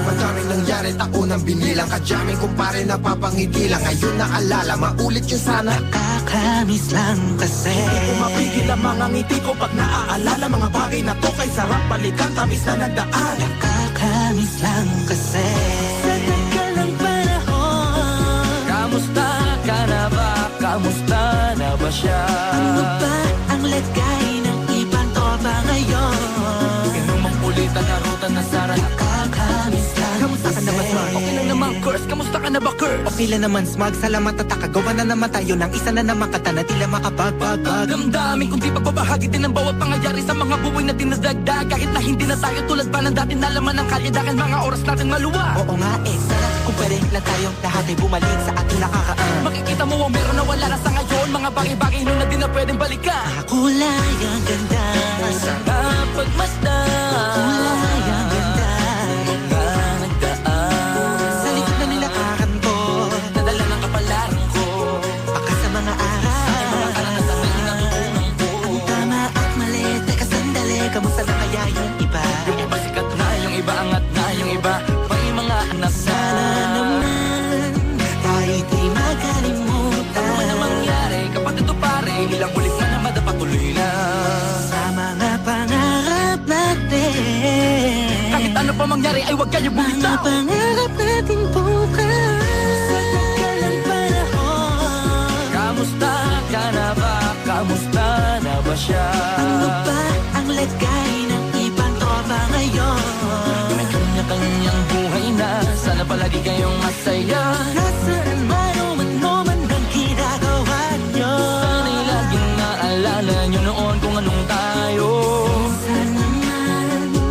Madaming nangyari, taunang binilang, kadyaming kumpare napapangiti lang. Ngayon naalala, maulit yun sana. Nakakamiss lang kasi Hindi ko mapigil ang mga ngiti ko pag naaalala. Mga bagay na to kay sarap balikan, tamis na nagdaan. Nakakamiss lang kasi sa tagal ng panahon. Kamusta ka na ba? Kamusta na ba siya? Ano ba ang lagay ng ibang tropa ngayon? Inumang ulitan na ruta na sara. Nakakamiss lang Kamusta ka na ba, Smart? Okay lang naman, Curse. Kamusta ka na ba, Curse? Okay lang naman, Smart. Salamat at nakagawa na naman tayo ng isa na naman kata na tila makapagbagag. Damdamin kung di pagbabahagi din ang bawat pangyayari sa mga buhay na dinadagdag. Kahit na hindi na tayo tulad pa ng dati na laman ng kalye dahil mga oras natin maluwag. Oo nga sarap kung pwede lang tayong lahat ay bumalik sa ating nakakaan. Makikita mo ang meron na wala na sa ngayon. Mga bagay-bagay nun na di na pwedeng balikan. kulay ang ganda. Masarap pagmasdan. Kulay ang ganda. Mga nagdaan Sa likod na nilakaran ko, nadala ng kapalaran ko. baka sa mga Mga araw. karanasan na natutunan ko. Ang tama at mali, teka sandali, kamusta na kaya yung iba? Yung iba sikat na, yung iba angat na, yung iba may mga anak na. Sana naman tayo di makalimutan. Ano man ang mangyari kapag ito pare, ilang ulit na naman dapat tuloy na. Sa mga pangarap natin, Kahit ano pa mangyari ay huwag kayo mga bumitaw. pangarap natin bukas. Sa tagal ng panahon, Kamusta ka na ba? Kamusta na ba siya? ano ba ang lagay ng ibang tropa ngayon? May kanya-kanyang buhay na, sana palagi kayong masaya. Nasaan man o man ang ginagawa nyo? Sana'y laging naalala nyo noon kung anong tayo.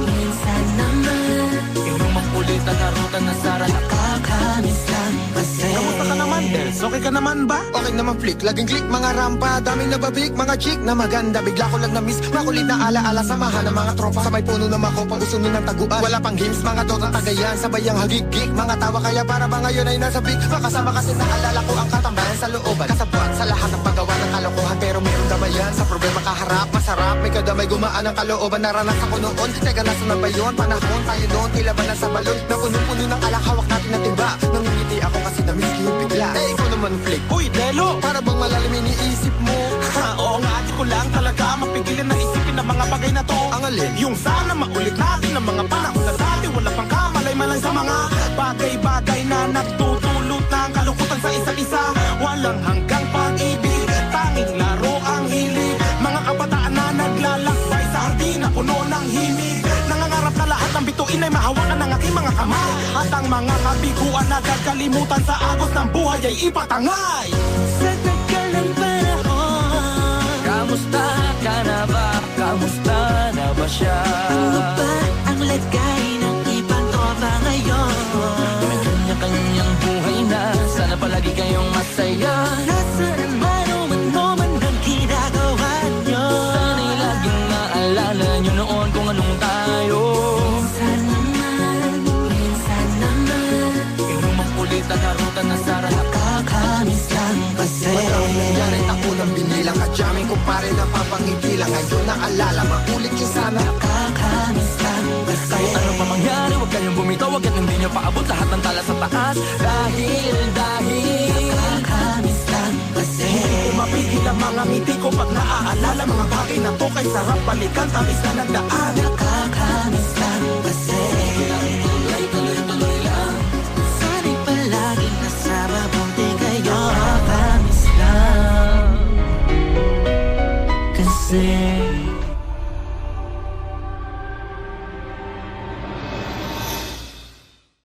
Minsan naman Inumang ulit ang naruta na sara. nakakamiss lang kasi. Kamusta ka naman, Dels? Okay ka naman ba? Okay naman flick, laging click, mga rampa, daming nababik, mga chick na maganda. Bigla ko lang na-miss, makulit na alaala, samahan ng mga tropa. Sa may puno na makopa, usunin ng taguan. Wala pang games, mga dotang tagayan, sabayang hagigik. Mga tawa kaya para ba ngayon ay nasa big. Makasama kasi naalala ko ang katambayan sa looban. Kasabuan sa lahat ng paggawa ng kalokohan, pero mayroong damayan. Sa problema kaharap, masarap, may kadamay gumaan ang kalooban. Naranasan ko noon, teka nasa na ba yun? Panahon tayo noon, tila ba nasa balon? Na punong-puno ng alak, hawak natin ng timba. Nangingiti ako kasi na-miss ko yung bigla. Eh, ikaw naman flick. Uy, Delo! Para bang malalim iniisip mo? Ha, oo nga, di ko lang talaga mapigilan na isipin ang mga bagay na to. Ang alin? Yung sana maulit natin ang mga panahon na dati. Wala pang kamalay-malay sa mga bagay-bagay na nagtutulot ng kalungkutan sa isa't isa. Walang hanggang pag-ibig, tanging laro ang hilig. Mga kabataan na naglalakbay sa hardin na puno ng himig. Nangangarap na lahat ng bituin ay mahawakan ng aking mga kamay. At ang mga kabiguan na kagalimutan sa agos ng buhay ay ipatangay. Sa tagal ng panahon, Kamusta ka na ba? Kamusta na ba siya? ano ba ang lagay ng ibang tropa ngayon? May kanya-kanyang buhay na, sana palagi kayong masaya. Nasaan man o man ang ginagawa nyo? Sana'y laging naalala nyo noon kung anong tayo. Minsan naman Inumang ulit ang naruta na sara. nakakamiss lang kasi. Madaming nangyari, taunang binilang, kadyaming kumpare napapangiti lang. Ngayon naalala, maulit yun sana. Nakakamiss lang kasi. Kahit ano pa mangyari, huwag kayong bumitaw. Agad hindi nyo paabot lahat ng tala sa taas. Dahil Nakakamiss lang kasi. Mapigil ang mga ngiti ko pag naaalala. Mga bagay na to kay sarap balikan, tamis na nagdaan. Nakakamiss lang kasi. tuloy-tuloy lang. Sana'y palaging nasa mabuti kayo. Nakakamiss lang kasi.